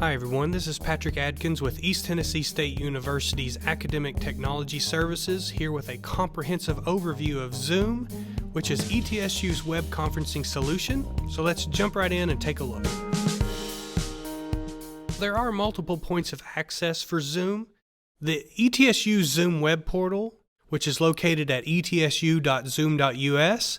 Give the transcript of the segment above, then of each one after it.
Hi everyone, this is Patrick Adkins with East Tennessee State University's Academic Technology Services, here with a comprehensive overview of Zoom, which is ETSU's web conferencing solution. So let's jump right in and take a look. There are multiple points of access for Zoom. The ETSU Zoom web portal, which is located at etsu.zoom.us,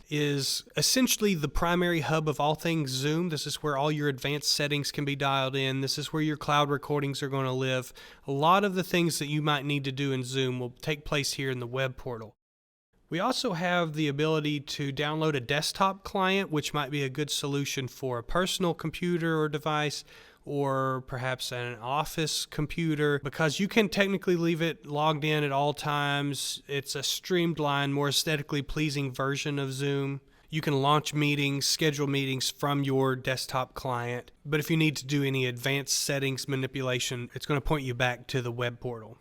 is essentially the primary hub of all things Zoom. This is where all your advanced settings can be dialed in. This is where your cloud recordings are going to live. A lot of the things that you might need to do in Zoom will take place here in the web portal. We also have the ability to download a desktop client, which might be a good solution for a personal computer or device, or perhaps an office computer, because you can technically leave it logged in at all times. It's a streamlined, more aesthetically pleasing version of Zoom. You can launch meetings, schedule meetings from your desktop client, but if you need to do any advanced settings manipulation, it's going to point you back to the web portal.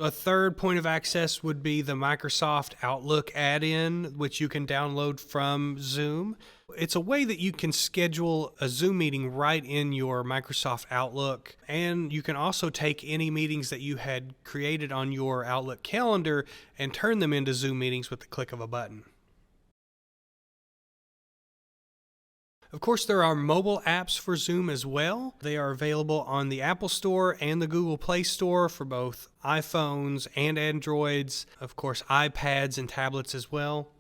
A third point of access would be the Microsoft Outlook add-in, which you can download from Zoom. It's a way that you can schedule a Zoom meeting right in your Microsoft Outlook, and you can also take any meetings that you had created on your Outlook calendar and turn them into Zoom meetings with the click of a button. Of course, there are mobile apps for Zoom as well. They are available on the Apple Store and the Google Play Store for both iPhones and Androids, of course iPads and tablets as well.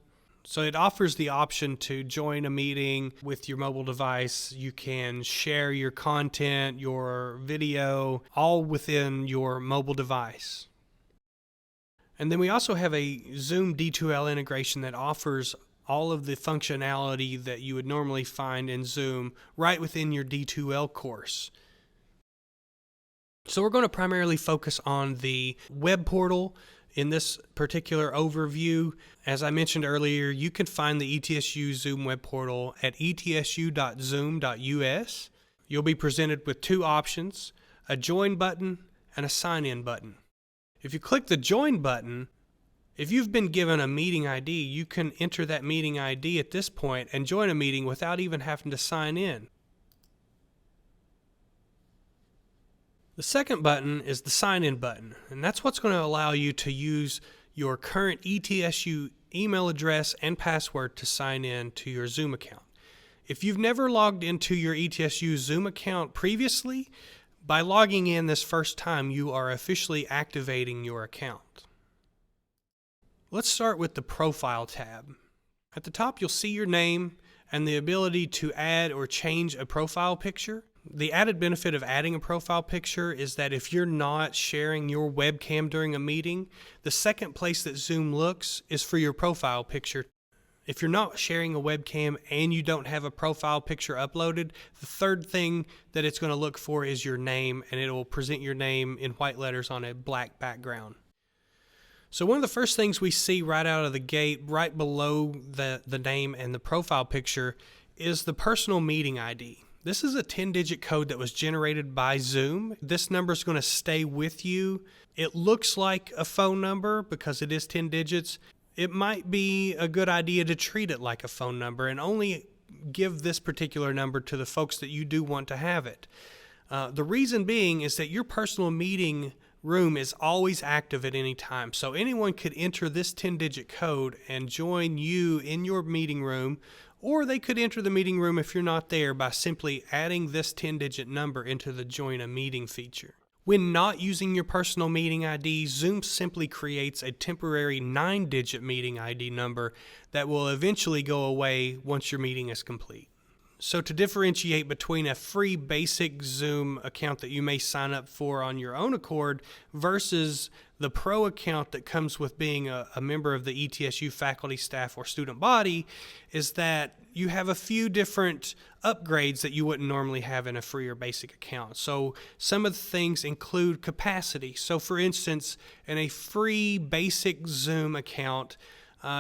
So it offers the option to join a meeting with your mobile device. You can share your content, your video, all within your mobile device. And then we also have a Zoom D2L integration that offers all of the functionality that you would normally find in Zoom right within your D2L course. So we're going to primarily focus on the web portal in this particular overview. As I mentioned earlier, you can find the ETSU Zoom web portal at etsu.zoom.us. You'll be presented with two options, a join button and a sign in button. If you click the join button, if you've been given a meeting ID, you can enter that meeting ID at this point and join a meeting without even having to sign in. The second button is the sign in button, and that's what's going to allow you to use your current ETSU email address and password to sign in to your Zoom account. If you've never logged into your ETSU Zoom account previously, by logging in this first time, you are officially activating your account. Let's start with the Profile tab. At the top, you'll see your name and the ability to add or change a profile picture. The added benefit of adding a profile picture is that if you're not sharing your webcam during a meeting, the second place that Zoom looks is for your profile picture. If you're not sharing a webcam and you don't have a profile picture uploaded, the third thing that it's going to look for is your name, and it will present your name in white letters on a black background. So one of the first things we see right out of the gate, right below the name and the profile picture, is the personal meeting ID. This is a 10-digit code that was generated by Zoom. This number is going to stay with you. It looks like a phone number because it is 10 digits. It might be a good idea to treat it like a phone number and only give this particular number to the folks that you do want to have it. The reason being is that your personal meeting room is always active at any time. So anyone could enter this 10-digit code and join you in your meeting room, or they could enter the meeting room if you're not there by simply adding this 10-digit number into the Join a Meeting feature. When not using your personal meeting ID, Zoom simply creates a temporary 9-digit meeting ID number that will eventually go away once your meeting is complete. So to differentiate between a free basic Zoom account that you may sign up for on your own accord versus the pro account that comes with being a member of the ETSU faculty, staff, or student body, is that you have a few different upgrades that you wouldn't normally have in a free or basic account. So some of the things include capacity. So for instance, in a free basic Zoom account,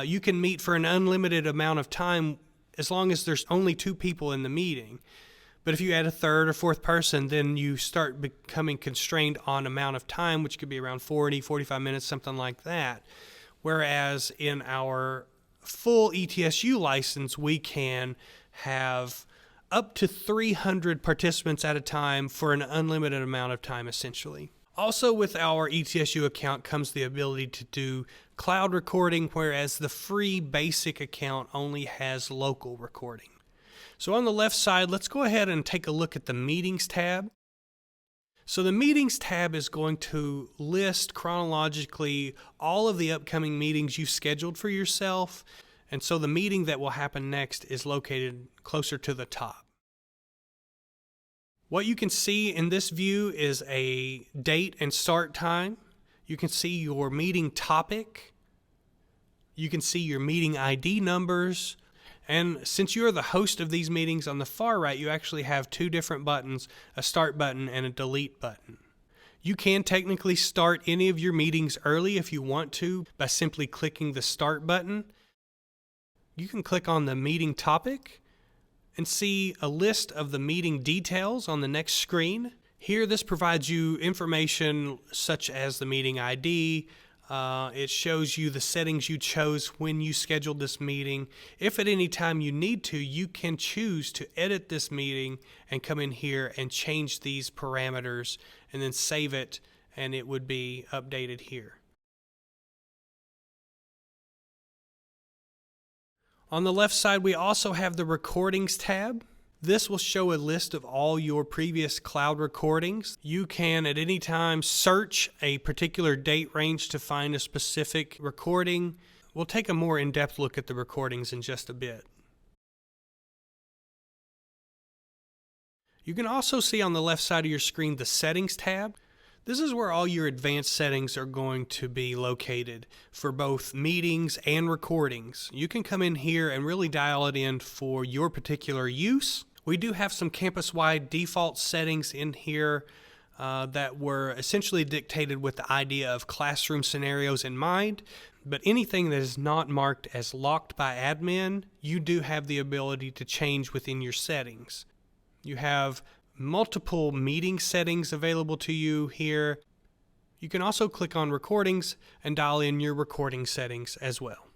you can meet for an unlimited amount of time as long as there's only 2 people in the meeting. But if you add a third or fourth person, then you start becoming constrained on amount of time, which could be around 40, 45 minutes, something like that. Whereas in our full ETSU license, we can have up to 300 participants at a time for an unlimited amount of time, essentially. Also, with our ETSU account comes the ability to do cloud recording, whereas the free basic account only has local recording. So on the left side, let's go ahead and take a look at the Meetings tab. So the Meetings tab is going to list chronologically all of the upcoming meetings you've scheduled for yourself. And so the meeting that will happen next is located closer to the top. What you can see in this view is a date and start time. You can see your meeting topic. You can see your meeting ID numbers. And since you're the host of these meetings, on the far right, you actually have two different buttons, a start button and a delete button. You can technically start any of your meetings early if you want to by simply clicking the start button. You can click on the meeting topic and see a list of the meeting details on the next screen. Here, this provides you information such as the meeting ID. It shows you the settings you chose when you scheduled this meeting. If at any time you need to, you can choose to edit this meeting and come in here and change these parameters and then save it, and it would be updated here. On the left side, we also have the Recordings tab. This will show a list of all your previous cloud recordings. You can at any time search a particular date range to find a specific recording. We'll take a more in-depth look at the recordings in just a bit. You can also see on the left side of your screen the Settings tab. This is where all your advanced settings are going to be located for both meetings and recordings. You can come in here and really dial it in for your particular use. We do have some campus-wide default settings in here that were essentially dictated with the idea of classroom scenarios in mind, but anything that is not marked as locked by admin, you do have the ability to change within your settings. You have multiple meeting settings available to you here. You can also click on Recordings and dial in your recording settings as well.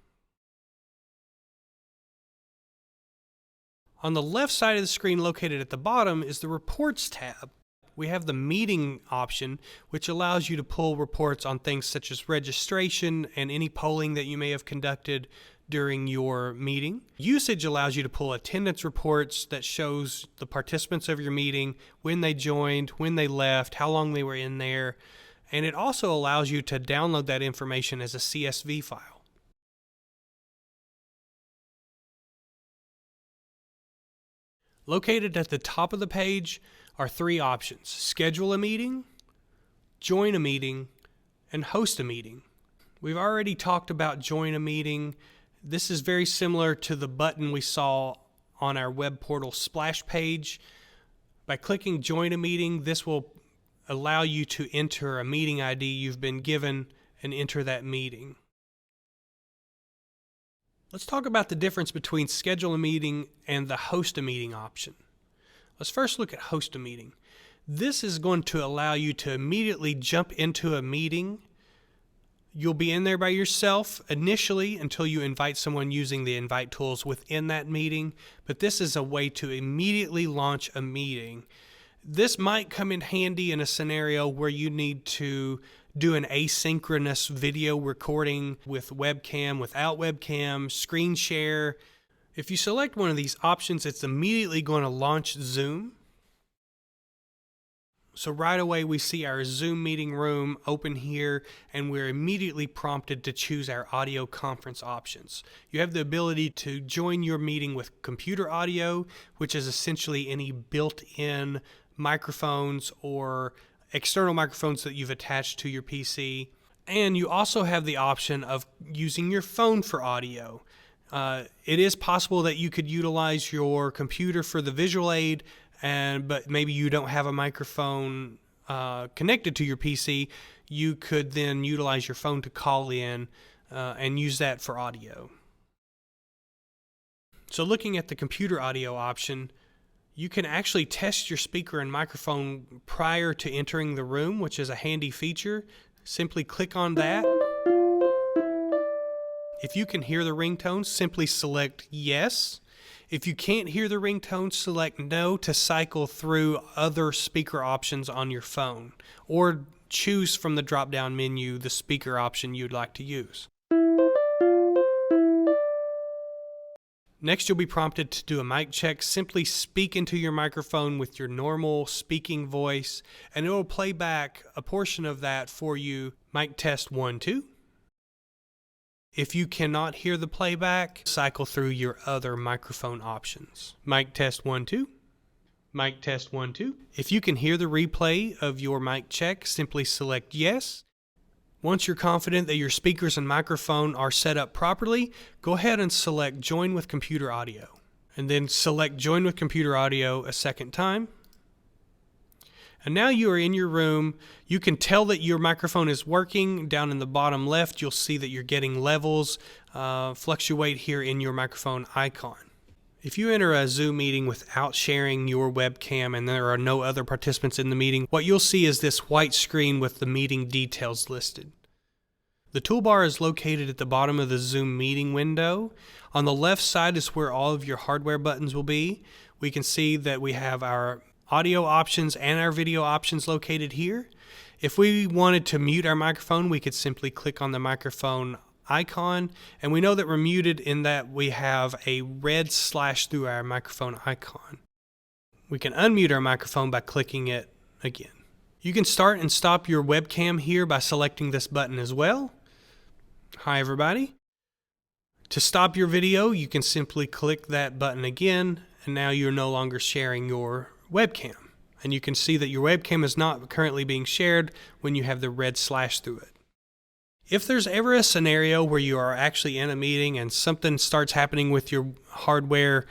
On the left side of the screen, located at the bottom, is the Reports tab. We have the Meeting option, which allows you to pull reports on things such as registration and any polling that you may have conducted during your meeting. Usage allows you to pull attendance reports that shows the participants of your meeting, when they joined, when they left, how long they were in there, and it also allows you to download that information as a CSV file. Located at the top of the page are three options: schedule a meeting, join a meeting, and host a meeting. We've already talked about join a meeting. This is very similar to the button we saw on our web portal splash page. By clicking join a meeting, this will allow you to enter a meeting ID you've been given and enter that meeting. Let's talk about the difference between schedule a meeting and the host a meeting option. Let's first look at host a meeting. This is going to allow you to immediately jump into a meeting. You'll be in there by yourself initially until you invite someone using the invite tools within that meeting, but this is a way to immediately launch a meeting. This might come in handy in a scenario where you need to do an asynchronous video recording with webcam, without webcam, screen share. If you select one of these options, it's immediately going to launch Zoom. So right away we see our Zoom meeting room open here, and we're immediately prompted to choose our audio conference options. You have the ability to join your meeting with computer audio, which is essentially any built-in microphones or external microphones that you've attached to your PC. And you also have the option of using your phone for audio. It is possible that you could utilize your computer for the visual aid, but maybe you don't have a microphone connected to your PC. You could then utilize your phone to call in and use that for audio. So looking at the computer audio option, you can actually test your speaker and microphone prior to entering the room, which is a handy feature. Simply click on that. If you can hear the ringtone, simply select yes. If you can't hear the ringtone, select No to cycle through other speaker options on your phone, or choose from the drop-down menu the speaker option you'd like to use. Next, you'll be prompted to do a mic check. Simply speak into your microphone with your normal speaking voice, and it will play back a portion of that for you. Mic test 1, 2. If you cannot hear the playback, cycle through your other microphone options. Mic test 1, 2. Mic test 1, 2. If you can hear the replay of your mic check, simply select yes. Once you're confident that your speakers and microphone are set up properly, go ahead and select Join with Computer Audio. And then select Join with Computer Audio a second time. And now you are in your room. You can tell that your microphone is working. Down in the bottom left, you'll see that you're getting levels fluctuate here in your microphone icon. If you enter a Zoom meeting without sharing your webcam and there are no other participants in the meeting, what you'll see is this white screen with the meeting details listed. The toolbar is located at the bottom of the Zoom meeting window. On the left side is where all of your hardware buttons will be. We can see that we have our audio options and our video options located here. If we wanted to mute our microphone, we could simply click on the microphone icon, and we know that we're muted in that we have a red slash through our microphone icon. We can unmute our microphone by clicking it again. You can start and stop your webcam here by selecting this button as well. Hi everybody. To stop your video, you can simply click that button again, and now you're no longer sharing your webcam. And you can see that your webcam is not currently being shared when you have the red slash through it. If there's ever a scenario where you are actually in a meeting and something starts happening with your hardware,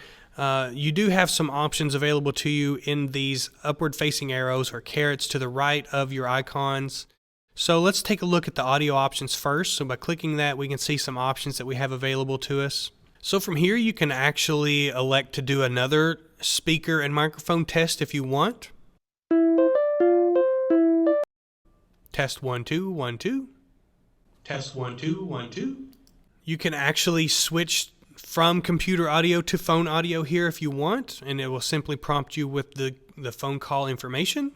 you do have some options available to you in these upward facing arrows or carrots to the right of your icons. So let's take a look at the audio options first. So by clicking that, we can see some options that we have available to us. So from here, you can actually elect to do another speaker and microphone test if you want. Test 1, 2, 1, 2. Test 1, 2, 1, 2. You can actually switch from computer audio to phone audio here if you want, and it will simply prompt you with the phone call information.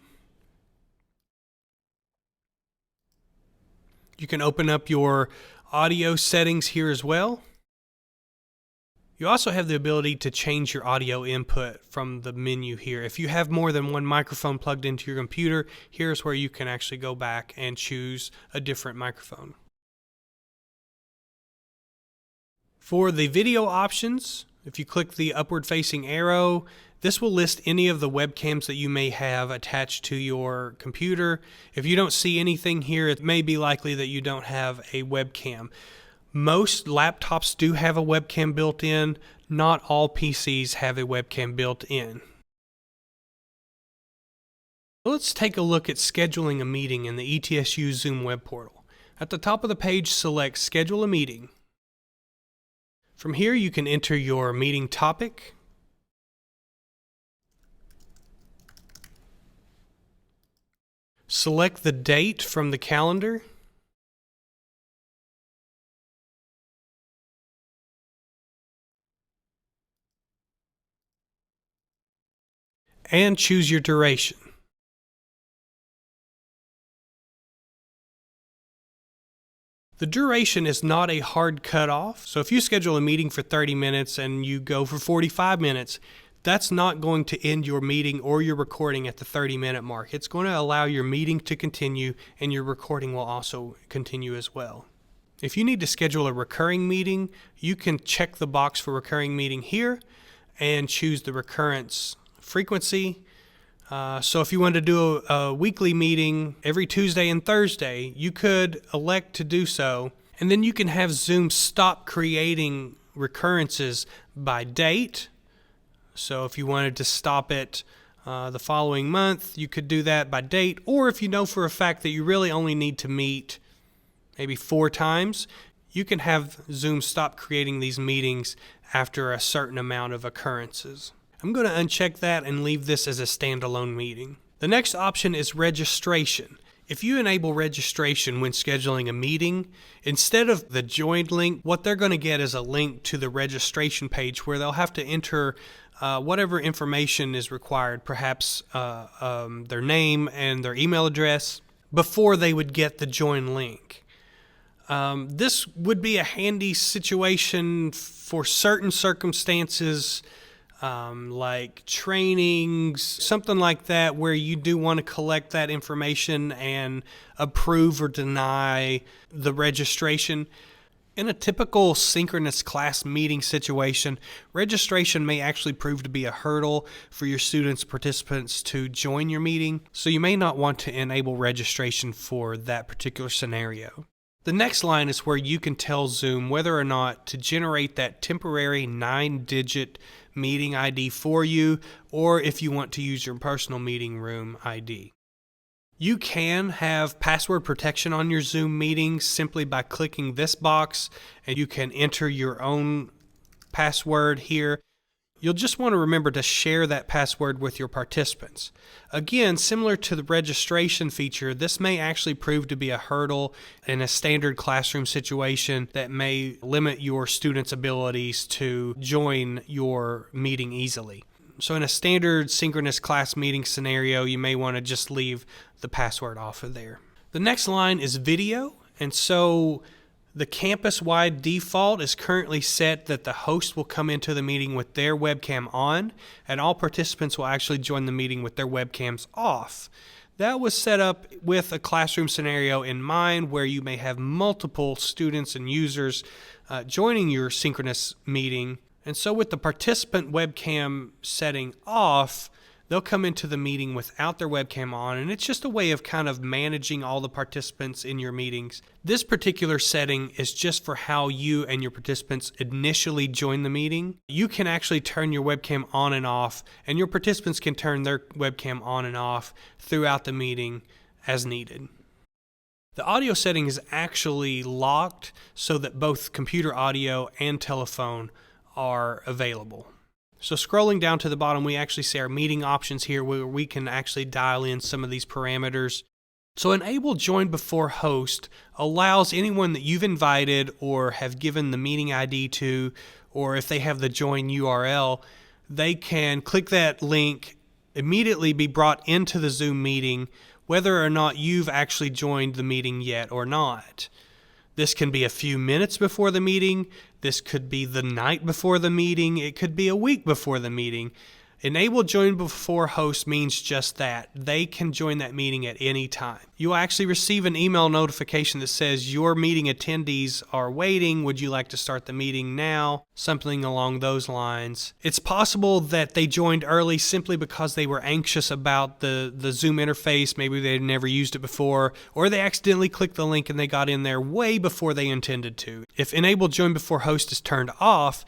You can open up your audio settings here as well. You also have the ability to change your audio input from the menu here. If you have more than one microphone plugged into your computer, here's where you can actually go back and choose a different microphone. For the video options, if you click the upward facing arrow, this will list any of the webcams that you may have attached to your computer. If you don't see anything here, it may be likely that you don't have a webcam. Most laptops do have a webcam built in. Not all PCs have a webcam built in. Let's take a look at scheduling a meeting in the ETSU Zoom web portal. At the top of the page, select Schedule a Meeting. From here, you can enter your meeting topic. Select the date from the calendar. And choose your duration. The duration is not a hard cutoff, so if you schedule a meeting for 30 minutes and you go for 45 minutes, that's not going to end your meeting or your recording at the 30-minute mark. It's going to allow your meeting to continue, and your recording will also continue as well. If you need to schedule a recurring meeting, you can check the box for recurring meeting here and choose the recurrence frequency. So if you wanted to do a weekly meeting every Tuesday and Thursday, you could elect to do so, and then you can have Zoom stop creating recurrences by date. So if you wanted to stop it the following month, you could do that by date, or if you know for a fact that you really only need to meet maybe 4 times, you can have Zoom stop creating these meetings after a certain amount of occurrences. I'm going to uncheck that and leave this as a standalone meeting. The next option is registration. If you enable registration when scheduling a meeting, instead of the join link, what they're going to get is a link to the registration page where they'll have to enter whatever information is required, perhaps their name and their email address, before they would get the join link. This would be a handy situation for certain circumstances, like trainings, something like that, where you do want to collect that information and approve or deny the registration. In a typical synchronous class meeting situation, registration may actually prove to be a hurdle for your participants to join your meeting, so you may not want to enable registration for that particular scenario. The next line is where you can tell Zoom whether or not to generate that temporary 9-digit meeting ID for you, or if you want to use your personal meeting room ID. You can have password protection on your Zoom meetings simply by clicking this box, and you can enter your own password here. You'll just want to remember to share that password with your participants. Again, similar to the registration feature, this may actually prove to be a hurdle in a standard classroom situation that may limit your students' abilities to join your meeting easily. So in a standard synchronous class meeting scenario, you may want to just leave the password off of there. The next line is video, and so the campus-wide default is currently set that the host will come into the meeting with their webcam on, and all participants will actually join the meeting with their webcams off. That was set up with a classroom scenario in mind where you may have multiple students and users joining your synchronous meeting. And so with the participant webcam setting off, they'll come into the meeting without their webcam on, and it's just a way of kind of managing all the participants in your meetings. This particular setting is just for how you and your participants initially join the meeting. You can actually turn your webcam on and off, and your participants can turn their webcam on and off throughout the meeting as needed. The audio setting is actually locked so that both computer audio and telephone are available. So scrolling down to the bottom, we actually see our meeting options here where we can actually dial in some of these parameters. So enable join before host allows anyone that you've invited or have given the meeting ID to, or if they have the join URL, they can click that link, immediately be brought into the Zoom meeting, whether or not you've actually joined the meeting yet or not. This can be a few minutes before the meeting. This could be the night before the meeting. It could be a week before the meeting. Enable join before host means just that. They can join that meeting at any time. You'll actually receive an email notification that says your meeting attendees are waiting. Would you like to start the meeting now? Something along those lines. It's possible that they joined early simply because they were anxious about the Zoom interface. Maybe they'd never used it before, or they accidentally clicked the link and they got in there way before they intended to. If enable join before host is turned off,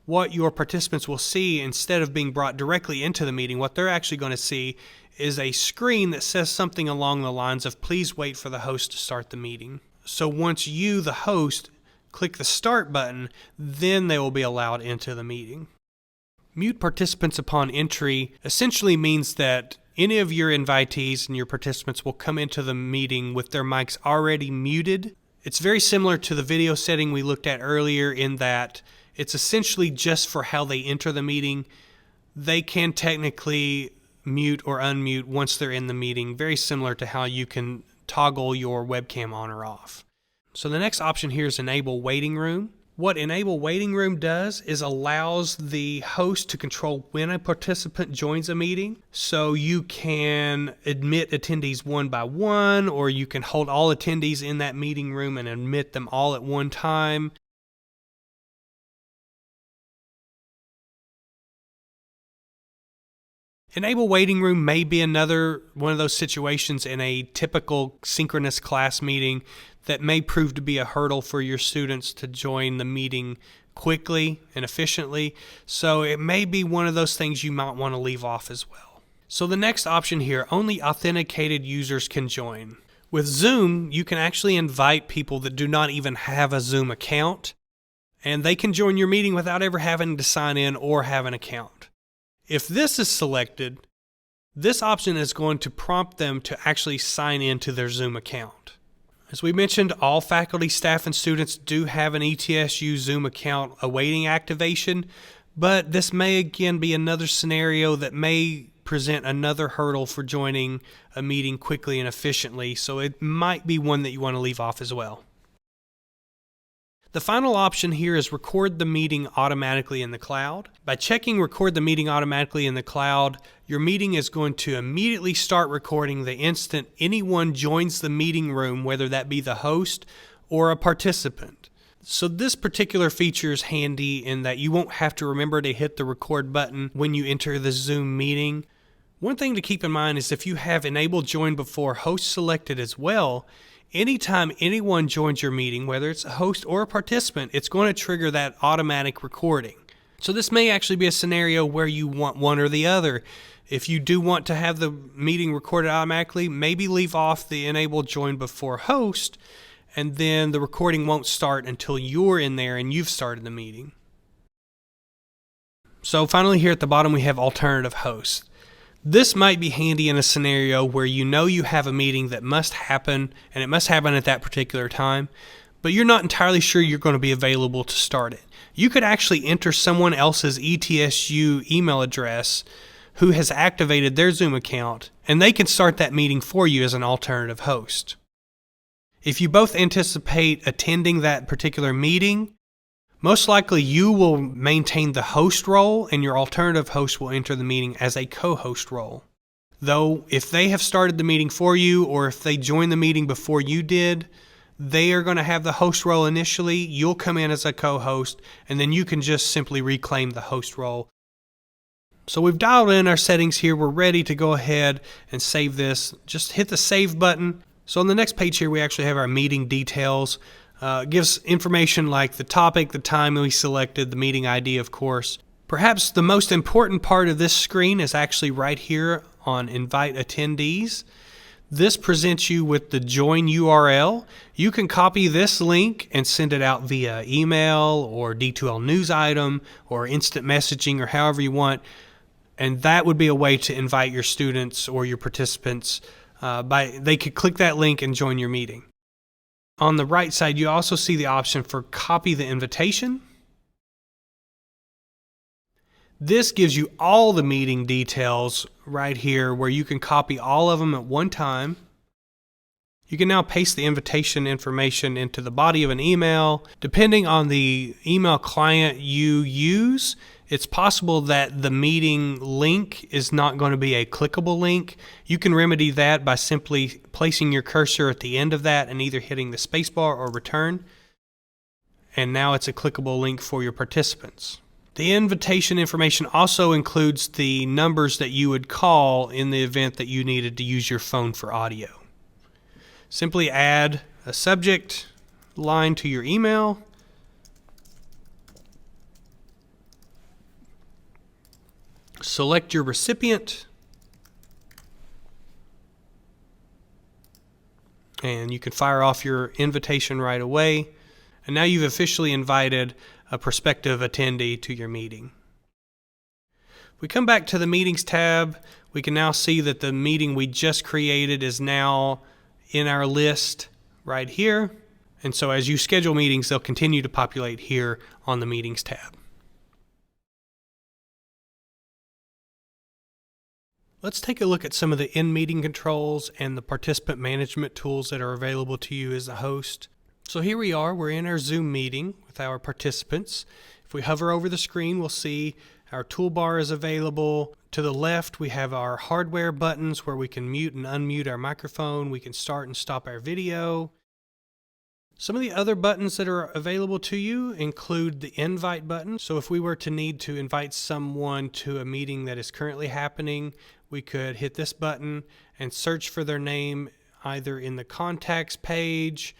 what your participants will see, instead of being brought directly into the meeting, what they're actually going to see is a screen that says something along the lines of please wait for the host to start the meeting. So once you, the host, click the start button, then they will be allowed into the meeting. Mute participants upon entry essentially means that any of your invitees and your participants will come into the meeting with their mics already muted. It's very similar to the video setting we looked at earlier in that it's essentially just for how they enter the meeting. They can technically mute or unmute once they're in the meeting, very similar to how you can toggle your webcam on or off. So the next option here is Enable Waiting Room. What Enable Waiting Room does is allows the host to control when a participant joins a meeting. So you can admit attendees one by one, or you can hold all attendees in that meeting room and admit them all at one time. Enable Waiting Room may be another one of those situations in a typical synchronous class meeting that may prove to be a hurdle for your students to join the meeting quickly and efficiently. So it may be one of those things you might want to leave off as well. So the next option here, only authenticated users can join. With Zoom, you can actually invite people that do not even have a Zoom account, and they can join your meeting without ever having to sign in or have an account. If this is selected, This option is going to prompt them to actually sign in to their Zoom account. As we mentioned, all faculty, staff, and students do have an ETSU Zoom account awaiting activation, but this may again be another scenario that may present another hurdle for joining a meeting quickly and efficiently, so it might be one that you want to leave off as well. The final option here is record the meeting automatically in the cloud. By checking record the meeting automatically in the cloud, your meeting is going to immediately start recording the instant anyone joins the meeting room, whether that be the host or a participant. So this particular feature is handy in that you won't have to remember to hit the record button when you enter the Zoom meeting. One thing to keep in mind is if you have Enable Join Before Host selected as well, anytime anyone joins your meeting, whether it's a host or a participant, it's going to trigger that automatic recording. So this may actually be a scenario where you want one or the other. If you do want to have the meeting recorded automatically, maybe leave off the Enable Join Before Host, and then the recording won't start until you're in there and you've started the meeting. So finally here at the bottom we have Alternative Hosts. This might be handy in a scenario where you know you have a meeting that must happen, and it must happen at that particular time, but you're not entirely sure you're going to be available to start it. You could actually enter someone else's ETSU email address who has activated their Zoom account, and they can start that meeting for you as an alternative host. If you both anticipate attending that particular meeting, most likely you will maintain the host role and your alternative host will enter the meeting as a co-host role. Though if they have started the meeting for you or if they joined the meeting before you did, they are going to have the host role initially, you'll come in as a co-host, and then you can just simply reclaim the host role. So we've dialed in our settings here. We're ready to go ahead and save this. Just hit the save button. So on the next page here we actually have our meeting details. It gives information like the topic, the time we selected, the meeting ID, of course. Perhaps the most important part of this screen is actually right here on Invite Attendees. This presents you with the join URL. You can copy this link and send it out via email or D2L news item or instant messaging or however you want. And that would be a way to invite your students or your participants. They could click that link and join your meeting. On the right side, you also see the option for copy the invitation. This gives you all the meeting details right here where you can copy all of them at one time. You can now paste the invitation information into the body of an email. Depending on the email client you use, it's possible that the meeting link is not going to be a clickable link. You can remedy that by simply placing your cursor at the end of that and either hitting the spacebar or return. And now it's a clickable link for your participants. The invitation information also includes the numbers that you would call in the event that you needed to use your phone for audio. Simply add a subject line to your email. Select your recipient. And you can fire off your invitation right away. And now you've officially invited a prospective attendee to your meeting. If we come back to the Meetings tab, we can now see that the meeting we just created is now in our list right here. And so as you schedule meetings, they'll continue to populate here on the Meetings tab. Let's take a look at some of the in-meeting controls and the participant management tools that are available to you as a host. So here we are, we're in our Zoom meeting with our participants. If we hover over the screen, we'll see our toolbar is available. To the left, we have our hardware buttons where we can mute and unmute our microphone. We can start and stop our video. Some of the other buttons that are available to you include the invite button. So if we were to need to invite someone to a meeting that is currently happening, we could hit this button and search for their name either in the contacts page,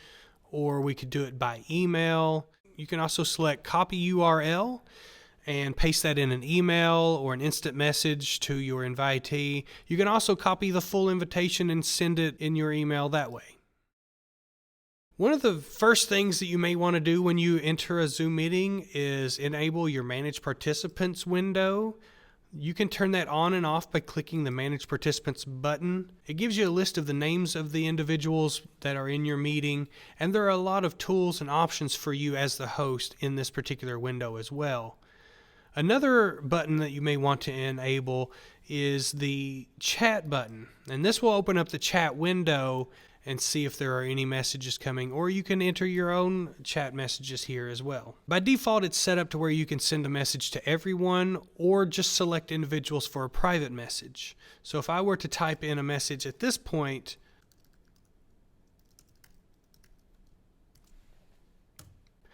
or we could do it by email. You can also select copy URL and paste that in an email or an instant message to your invitee. You can also copy the full invitation and send it in your email that way. One of the first things that you may want to do when you enter a Zoom meeting is enable your Manage Participants window. You can turn that on and off by clicking the Manage Participants button. It gives you a list of the names of the individuals that are in your meeting, and there are a lot of tools and options for you as the host in this particular window as well. Another button that you may want to enable is the chat button, and this will open up the chat window and see if there are any messages coming, or you can enter your own chat messages here as well. By default, it's set up to where you can send a message to everyone or just select individuals for a private message. So if I were to type in a message at this point,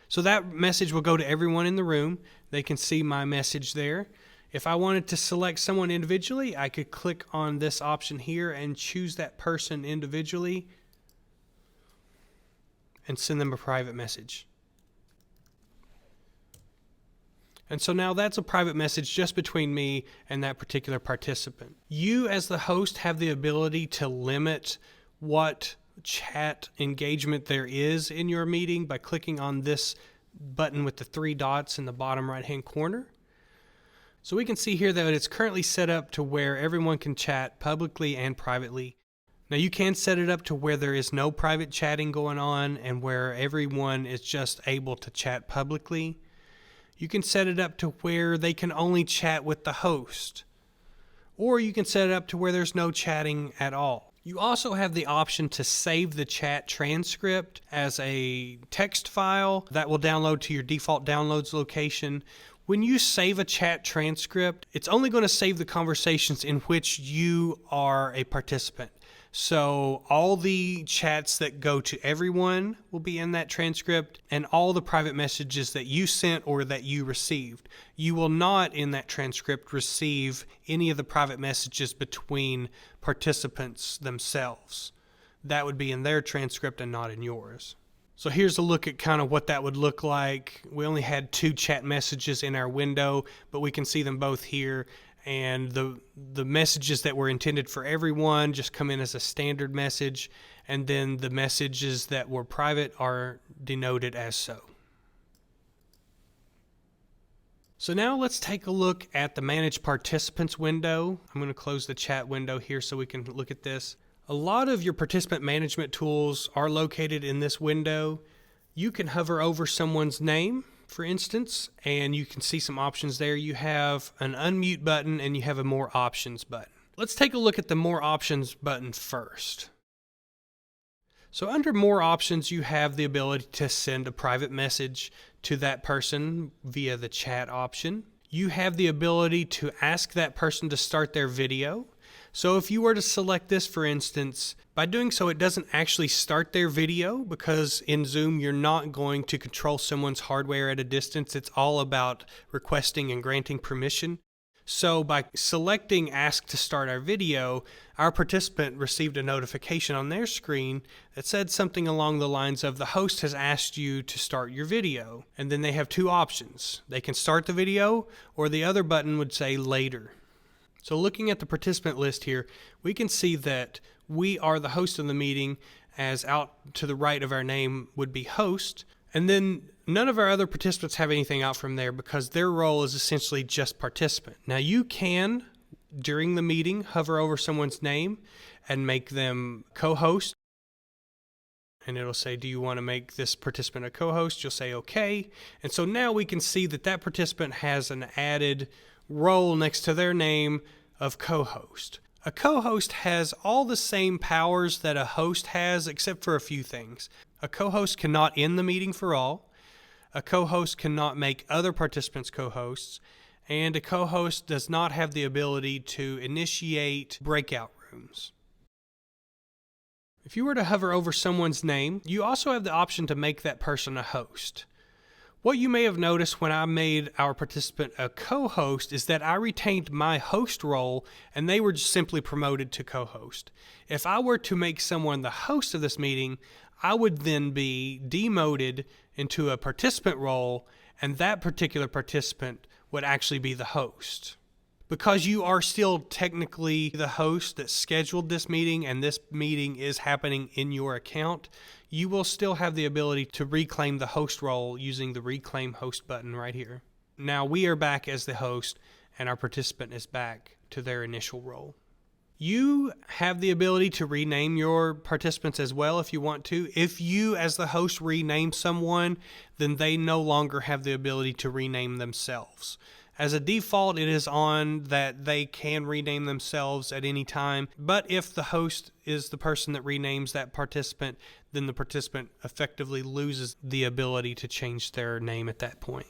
so that message will go to everyone in the room. They can see my message there. If I wanted to select someone individually, I could click on this option here and choose that person individually and send them a private message. And so now that's a private message just between me and that particular participant. You as the host have the ability to limit what chat engagement there is in your meeting by clicking on this button with the 3 dots in the bottom right hand corner. So we can see here that it's currently set up to where everyone can chat publicly and privately. Now you can set it up to where there is no private chatting going on and where everyone is just able to chat publicly. You can set it up to where they can only chat with the host. Or you can set it up to where there's no chatting at all. You also have the option to save the chat transcript as a text file that will download to your default downloads location. When you save a chat transcript, it's only going to save the conversations in which you are a participant. So all the chats that go to everyone will be in that transcript, and all the private messages that you sent or that you received. You will not in that transcript receive any of the private messages between participants themselves. That would be in their transcript and not in yours. So here's a look at kind of what that would look like. We only had 2 chat messages in our window, but we can see them both here. And the messages that were intended for everyone just come in as a standard message, and then the messages that were private are denoted as so. So now let's take a look at the Manage Participants window. I'm going to close the chat window here so we can look at this. A lot of your participant management tools are located in this window. You can hover over someone's name, for instance, and you can see some options there. You have an unmute button and you have a more options button. Let's take a look at the more options button first. So under more options, you have the ability to send a private message to that person via the chat option. You have the ability to ask that person to start their video. So if you were to select this, for instance, by doing so, it doesn't actually start their video, because in Zoom, you're not going to control someone's hardware at a distance. It's all about requesting and granting permission. So by selecting Ask to Start Our Video, our participant received a notification on their screen that said something along the lines of, the host has asked you to start your video. And then they have 2 options. They can start the video, or the other button would say later. So looking at the participant list here, we can see that we are the host of the meeting, as out to the right of our name would be host. And then none of our other participants have anything out from there because their role is essentially just participant. Now you can, during the meeting, hover over someone's name and make them co-host. And it'll say, do you want to make this participant a co-host? You'll say okay. And so now we can see that that participant has an added role next to their name of co-host. A co-host has all the same powers that a host has, except for a few things. A co-host cannot end the meeting for all. A co-host cannot make other participants co-hosts. And a co-host does not have the ability to initiate breakout rooms. If you were to hover over someone's name, you also have the option to make that person a host. What you may have noticed when I made our participant a co-host is that I retained my host role and they were just simply promoted to co-host. If I were to make someone the host of this meeting, I would then be demoted into a participant role, and that particular participant would actually be the host. Because you are still technically the host that scheduled this meeting and this meeting is happening in your account, you will still have the ability to reclaim the host role using the Reclaim Host button right here. Now we are back as the host, and our participant is back to their initial role. You have the ability to rename your participants as well if you want to. If you, as the host, rename someone, then they no longer have the ability to rename themselves. As a default, it is on that they can rename themselves at any time, but if the host is the person that renames that participant, then the participant effectively loses the ability to change their name at that point.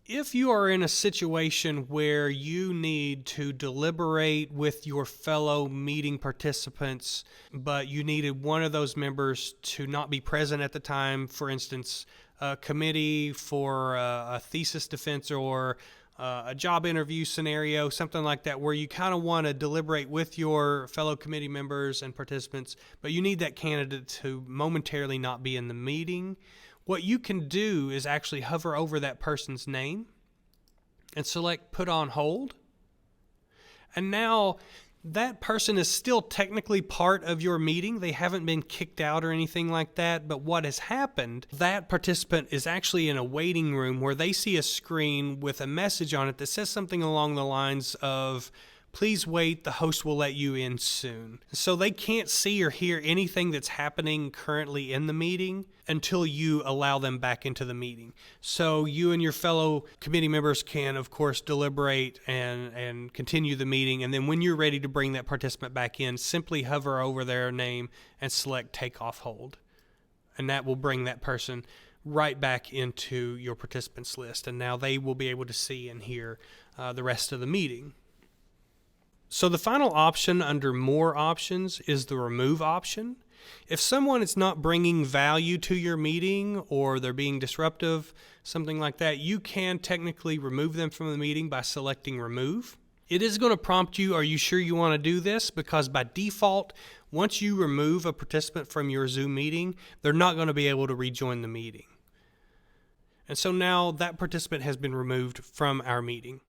If you are in a situation where you need to deliberate with your fellow meeting participants, but you needed one of those members to not be present at the time, for instance, a committee for a thesis defense or a job interview scenario, something like that, where you kind of want to deliberate with your fellow committee members and participants, but you need that candidate to momentarily not be in the meeting, what you can do is actually hover over that person's name and select Put on Hold. And now that person is still technically part of your meeting. They haven't been kicked out or anything like that. But what has happened, that participant is actually in a waiting room where they see a screen with a message on it that says something along the lines of, "Please wait, the host will let you in soon." So they can't see or hear anything that's happening currently in the meeting until you allow them back into the meeting. So you and your fellow committee members can, of course, deliberate and continue the meeting. And then when you're ready to bring that participant back in, simply hover over their name and select Take Off Hold. And that will bring that person right back into your participants list. And now they will be able to see and hear the rest of the meeting. So the final option under More Options is the Remove option. If someone is not bringing value to your meeting or they're being disruptive, something like that, you can technically remove them from the meeting by selecting Remove. It is going to prompt you, are you sure you want to do this? Because by default, once you remove a participant from your Zoom meeting, they're not going to be able to rejoin the meeting. And so now that participant has been removed from our meeting.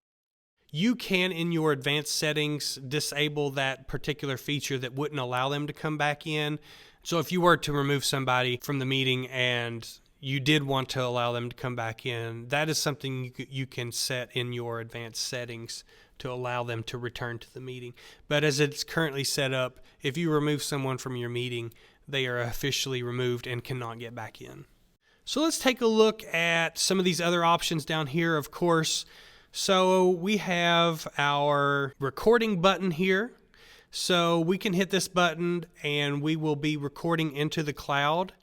You can, in your advanced settings, disable that particular feature that wouldn't allow them to come back in. So if you were to remove somebody from the meeting and you did want to allow them to come back in, that is something you can set in your advanced settings to allow them to return to the meeting. But as it's currently set up, if you remove someone from your meeting, they are officially removed and cannot get back in. So let's take a look at some of these other options down here, of course. So we have our recording button here. So we can hit this button and we will be recording into the cloud.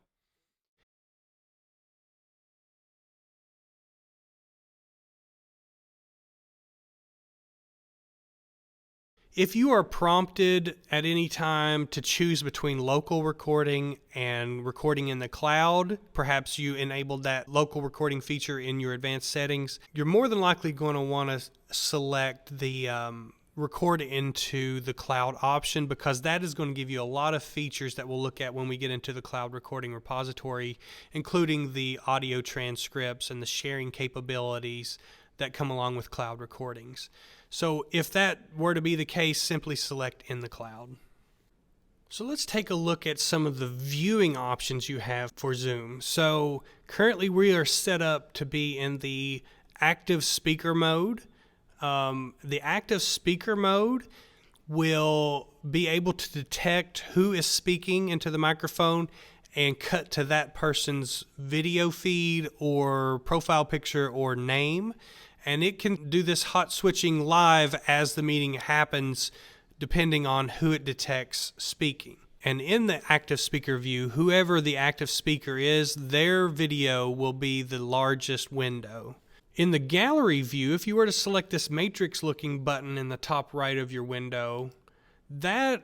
If you are prompted at any time to choose between local recording and recording in the cloud, perhaps you enabled that local recording feature in your advanced settings, you're more than likely going to want to select the record into the cloud option, because that is going to give you a lot of features that we'll look at when we get into the cloud recording repository, including the audio transcripts and the sharing capabilities that come along with cloud recordings. So if that were to be the case, simply select in the cloud. So let's take a look at some of the viewing options you have for Zoom. So currently we are set up to be in the active speaker mode. The active speaker mode will be able to detect who is speaking into the microphone and cut to that person's video feed or profile picture or name. And it can do this hot switching live as the meeting happens, depending on who it detects speaking. And in the active speaker view, whoever the active speaker is, their video will be the largest window. In the gallery view, if you were to select this matrix looking button in the top right of your window, that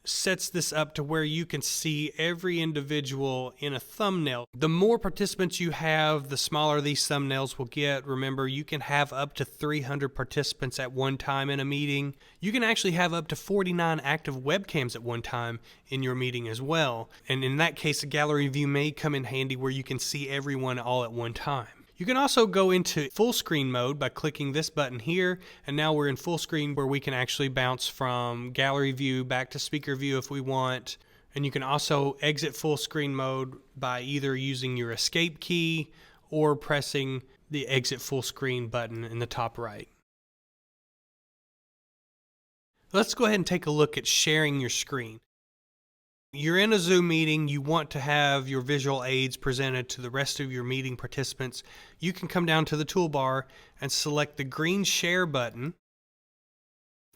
sets this up to where you can see every individual in a thumbnail. The more participants you have, the smaller these thumbnails will get. Remember, you can have up to 300 participants at one time in a meeting. You can actually have up to 49 active webcams at one time in your meeting as well. And in that case, a gallery view may come in handy where you can see everyone all at one time. You can also go into full screen mode by clicking this button here, and now we're in full screen where we can actually bounce from gallery view back to speaker view if we want. And you can also exit full screen mode by either using your escape key or pressing the exit full screen button in the top right. Let's go ahead and take a look at sharing your screen. You're in a Zoom meeting, you want to have your visual aids presented to the rest of your meeting participants. You can come down to the toolbar and select the green share button,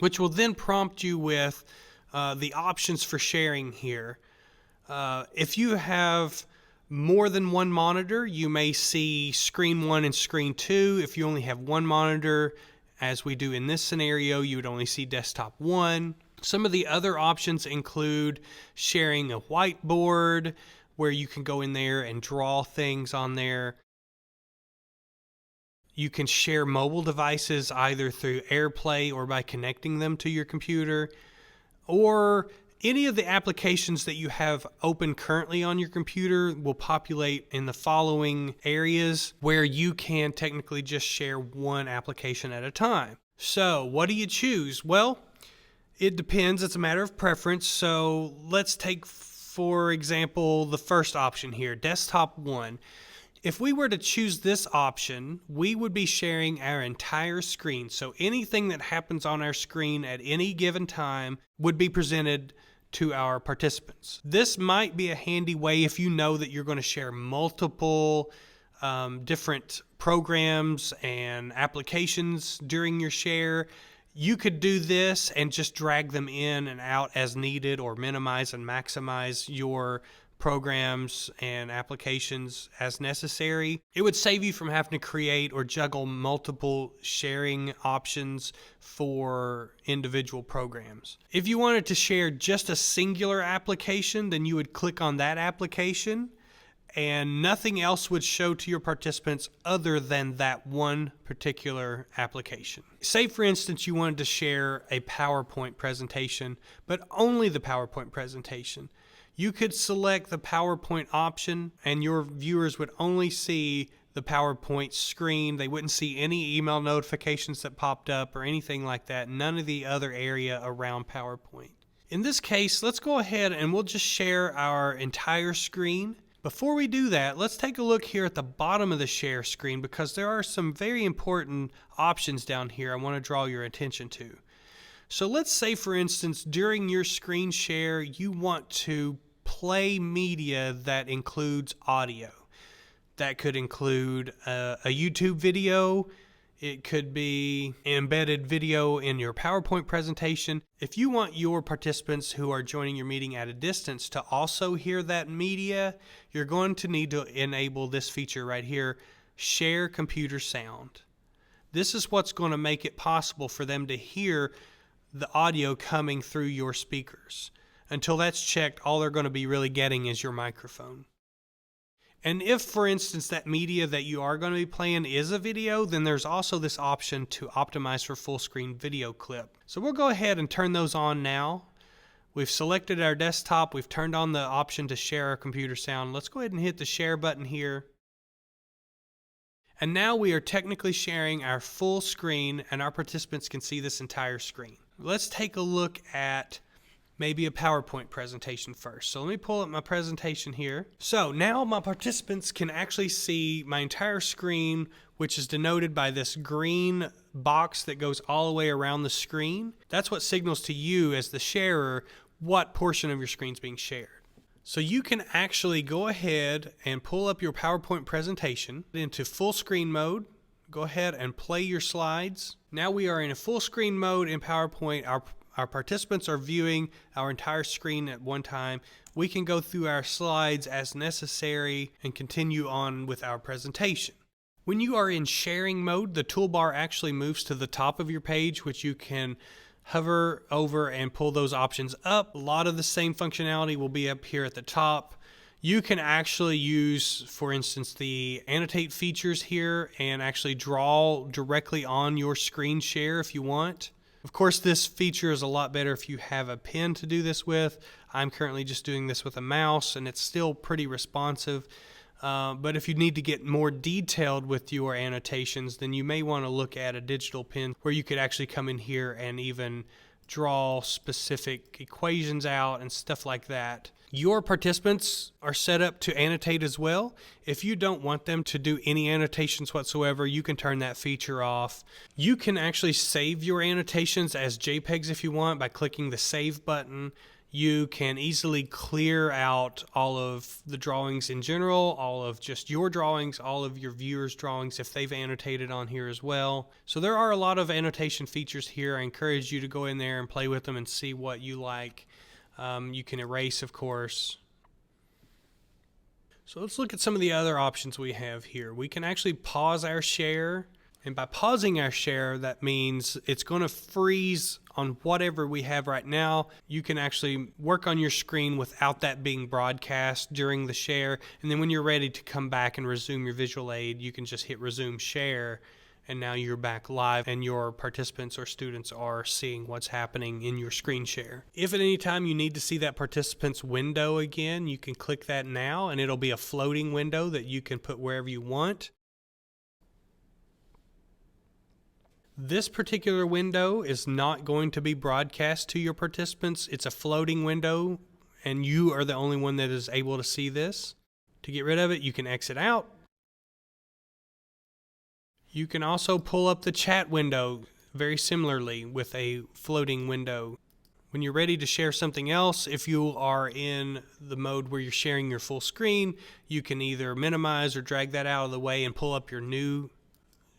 which will then prompt you with the options for sharing here. If you have more than one monitor, you may see screen 1 and screen 2. If you only have one monitor, as we do in this scenario, you would only see desktop 1. Some of the other options include sharing a whiteboard, where you can go in there and draw things on there. You can share mobile devices either through AirPlay or by connecting them to your computer, or any of the applications that you have open currently on your computer will populate in the following areas where you can technically just share one application at a time. So what do you choose? Well, it depends. It's a matter of preference. So let's take, for example, the first option here, desktop 1. If we were to choose this option, we would be sharing our entire screen. So anything that happens on our screen at any given time would be presented to our participants. This might be a handy way if you know that you're going to share multiple different programs and applications during your share. You could do this and just drag them in and out as needed, or minimize and maximize your programs and applications as necessary. It would save you from having to create or juggle multiple sharing options for individual programs. If you wanted to share just a singular application, then you would click on that application and nothing else would show to your participants other than that one particular application. Say, for instance, you wanted to share a PowerPoint presentation, but only the PowerPoint presentation. You could select the PowerPoint option and your viewers would only see the PowerPoint screen. They wouldn't see any email notifications that popped up or anything like that. None of the other area around PowerPoint. In this case, let's go ahead and we'll just share our entire screen. Before we do that, let's take a look here at the bottom of the share screen, because there are some very important options down here I want to draw your attention to. So let's say, for instance, during your screen share, you want to play media that includes audio. That could include a YouTube video. It could be embedded video in your PowerPoint presentation. If you want your participants who are joining your meeting at a distance to also hear that media, you're going to need to enable this feature right here, Share Computer Sound. This is what's going to make it possible for them to hear the audio coming through your speakers. Until that's checked, all they're going to be really getting is your microphone. And if, for instance, that media that you are going to be playing is a video, then there's also this option to optimize for full screen video clip. So we'll go ahead and turn those on now. We've selected our desktop. We've turned on the option to share our computer sound. Let's go ahead and hit the share button here. And now we are technically sharing our full screen and our participants can see this entire screen. Let's take a look at maybe a PowerPoint presentation first. So let me pull up my presentation here. So now my participants can actually see my entire screen, which is denoted by this green box that goes all the way around the screen. That's what signals to you as the sharer what portion of your screen is being shared. So you can actually go ahead and pull up your PowerPoint presentation into full screen mode. Go ahead and play your slides. Now we are in a full screen mode in PowerPoint. Our participants are viewing our entire screen at one time. We can go through our slides as necessary and continue on with our presentation. When you are in sharing mode, the toolbar actually moves to the top of your page, which you can hover over and pull those options up. A lot of the same functionality will be up here at the top. You can actually use, for instance, the Annotate features here and actually draw directly on your screen share if you want. Of course, this feature is a lot better if you have a pen to do this with. I'm currently just doing this with a mouse, and it's still pretty responsive. But if you need to get more detailed with your annotations, then you may want to look at a digital pen where you could actually come in here and even draw specific equations out and stuff like that. Your participants are set up to annotate as well. If you don't want them to do any annotations whatsoever, you can turn that feature off. You can actually save your annotations as JPEGs if you want by clicking the Save button. You can easily clear out all of the drawings in general, all of just your drawings, all of your viewers' drawings if they've annotated on here as well. So there are a lot of annotation features here. I encourage you to go in there and play with them and see what you like. You can erase, of course. So let's look at some of the other options we have here. We can actually pause our share, and by pausing our share, that means it's going to freeze on whatever we have right now. You can actually work on your screen without that being broadcast during the share, and then when you're ready to come back and resume your visual aid, you can just hit resume share, and now you're back live and your participants or students are seeing what's happening in your screen share. If at any time you need to see that participant's window again, you can click that now and it'll be a floating window that you can put wherever you want. This particular window is not going to be broadcast to your participants. It's a floating window and you are the only one that is able to see this. To get rid of it, you can exit out. You can also pull up the chat window very similarly with a floating window. When you're ready to share something else, if you are in the mode where you're sharing your full screen, you can either minimize or drag that out of the way and pull up your new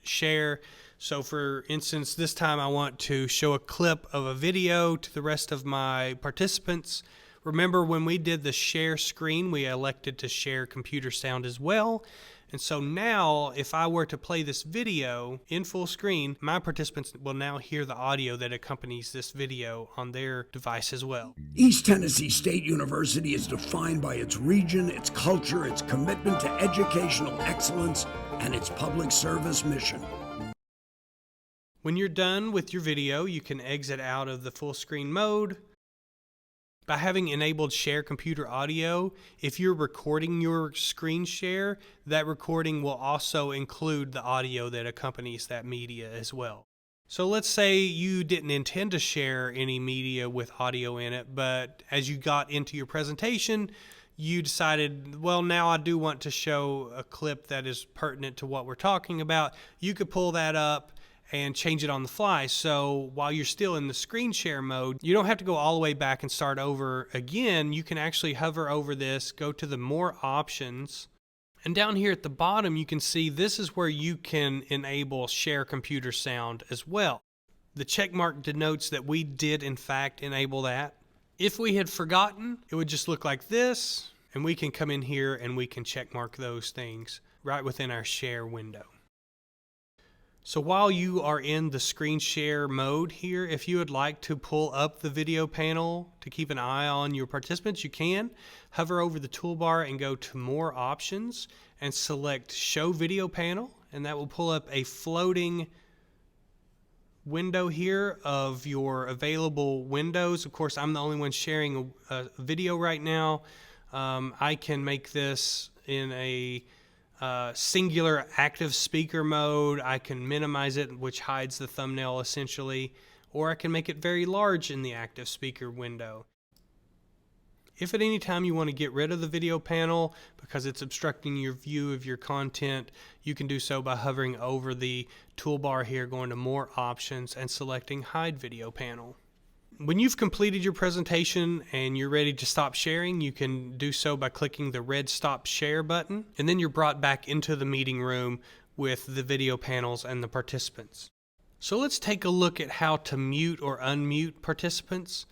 share. So for instance, this time I want to show a clip of a video to the rest of my participants. Remember when we did the share screen, we elected to share computer sound as well. And so now, if I were to play this video in full screen, my participants will now hear the audio that accompanies this video on their device as well. East Tennessee State University is defined by its region, its culture, its commitment to educational excellence, and its public service mission. When you're done with your video, you can exit out of the full screen mode. By having enabled share computer audio, if you're recording your screen share, that recording will also include the audio that accompanies that media as well. So let's say you didn't intend to share any media with audio in it, but as you got into your presentation, you decided, well, now I do want to show a clip that is pertinent to what we're talking about. You could pull that up and change it on the fly. So while you're still in the screen share mode, you don't have to go all the way back and start over again. You can actually hover over this, go to the more options, and down here at the bottom you can see this is where you can enable share computer sound as well. The check mark denotes that we did in fact enable that. If we had forgotten, it would just look like this, and we can come in here and we can check mark those things right within our share window. So while you are in the screen share mode here, if you would like to pull up the video panel to keep an eye on your participants, you can. Hover over the toolbar and go to more options and select show video panel, and that will pull up a floating window here of your available windows. Of course, I'm the only one sharing a video right now. I can make this in a singular active speaker mode. I can minimize it, which hides the thumbnail essentially, or I can make it very large in the active speaker window. If at any time you want to get rid of the video panel because it's obstructing your view of your content, you can do so by hovering over the toolbar here, going to more options and selecting hide video panel. When you've completed your presentation and you're ready to stop sharing, you can do so by clicking the red stop share button, and then you're brought back into the meeting room with the video panels and the participants. So let's take a look at how to mute or unmute participants.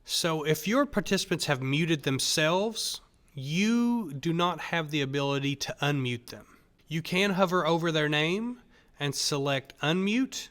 So if your participants have muted themselves, you do not have the ability to unmute them. You can hover over their name and select unmute,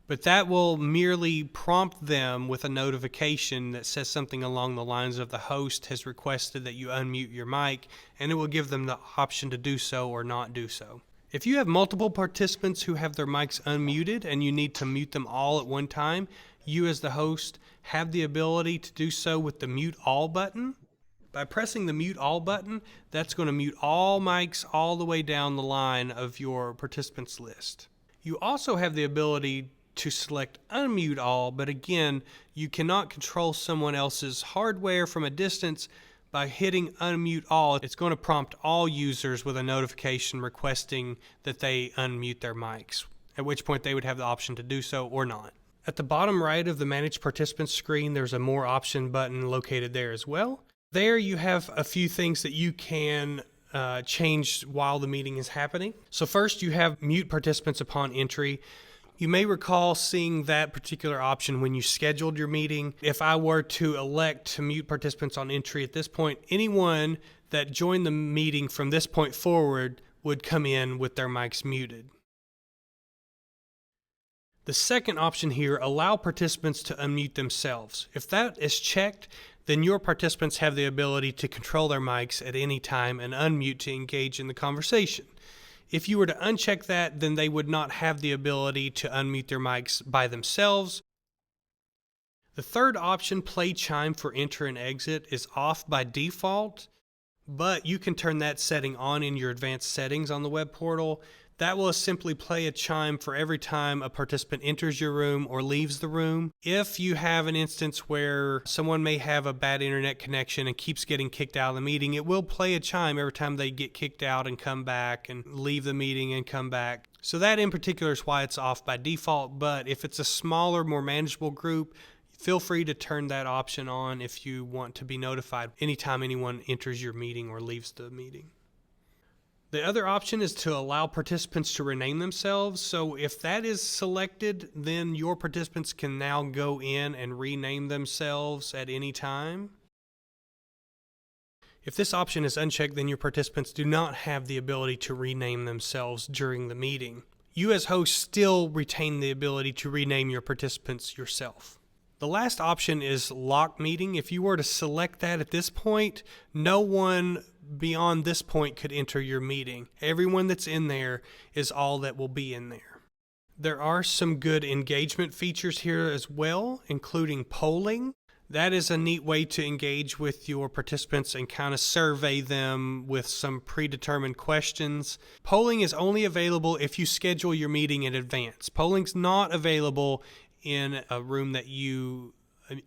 but that will merely prompt them with a notification that says something along the lines of the host has requested that you unmute your mic, and it will give them the option to do so or not do so. If you have multiple participants who have their mics unmuted and you need to mute them all at one time, you as the host have the ability to do so with the mute all button. By pressing the mute all button, that's going to mute all mics all the way down the line of your participants list. You also have the ability to select unmute all, but again, you cannot control someone else's hardware from a distance, By hitting unmute all, it's going to prompt all users with a notification requesting that they unmute their mics, at which point they would have the option to do so or not. At the bottom right of the Manage Participants screen, there's a More Option button located there as well. There you have a few things that you can change while the meeting is happening. So first, you have Mute Participants upon entry. You may recall seeing that particular option when you scheduled your meeting. If I were to elect to mute participants on entry at this point, anyone that joined the meeting from this point forward would come in with their mics muted. The second option here, allow participants to unmute themselves. If that is checked, then your participants have the ability to control their mics at any time and unmute to engage in the conversation. If you were to uncheck that, then they would not have the ability to unmute their mics by themselves. The third option, play chime for enter and exit, is off by default, but you can turn that setting on in your advanced settings on the web portal. That will simply play a chime for every time a participant enters your room or leaves the room. If you have an instance where someone may have a bad internet connection and keeps getting kicked out of the meeting, it will play a chime every time they get kicked out and come back and leave the meeting and come back. So that in particular is why it's off by default, but if it's a smaller, more manageable group, feel free to turn that option on if you want to be notified anytime anyone enters your meeting or leaves the meeting. The other option is to allow participants to rename themselves. So if that is selected, then your participants can now go in and rename themselves at any time. If this option is unchecked, then your participants do not have the ability to rename themselves during the meeting. You as host still retain the ability to rename your participants yourself. The last option is lock meeting. If you were to select that at this point, no one beyond this point could enter your meeting. Everyone that's in there is all that will be in there. There are some good engagement features here as well, including polling. That is a neat way to engage with your participants and kind of survey them with some predetermined questions. Polling is only available if you schedule your meeting in advance. Polling's not available in a room that you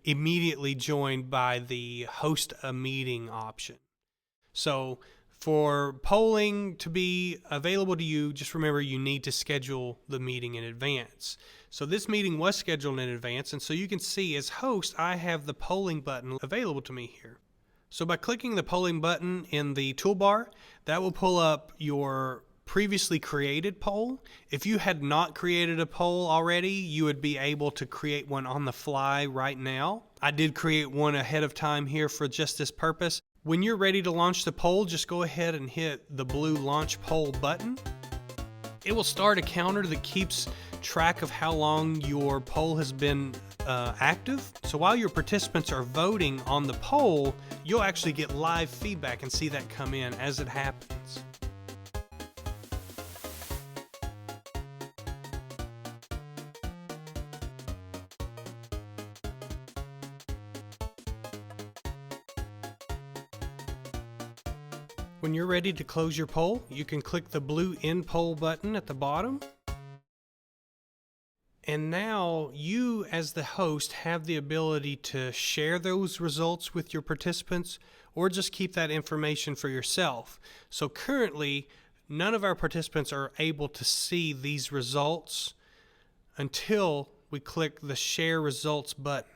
immediately joined by the host a meeting option. So for polling to be available to you, just remember you need to schedule the meeting in advance. So this meeting was scheduled in advance, and so you can see as host, I have the polling button available to me here. So by clicking the polling button in the toolbar, that will pull up your previously created poll. If you had not created a poll already, you would be able to create one on the fly right now. I did create one ahead of time here for just this purpose. When you're ready to launch the poll, just go ahead and hit the blue launch poll button. It will start a counter that keeps track of how long your poll has been active. So while your participants are voting on the poll, you'll actually get live feedback and see that come in as it happens. When you're ready to close your poll, you can click the blue End Poll button at the bottom. And now you, as the host, have the ability to share those results with your participants or just keep that information for yourself. So currently, none of our participants are able to see these results until we click the Share Results button.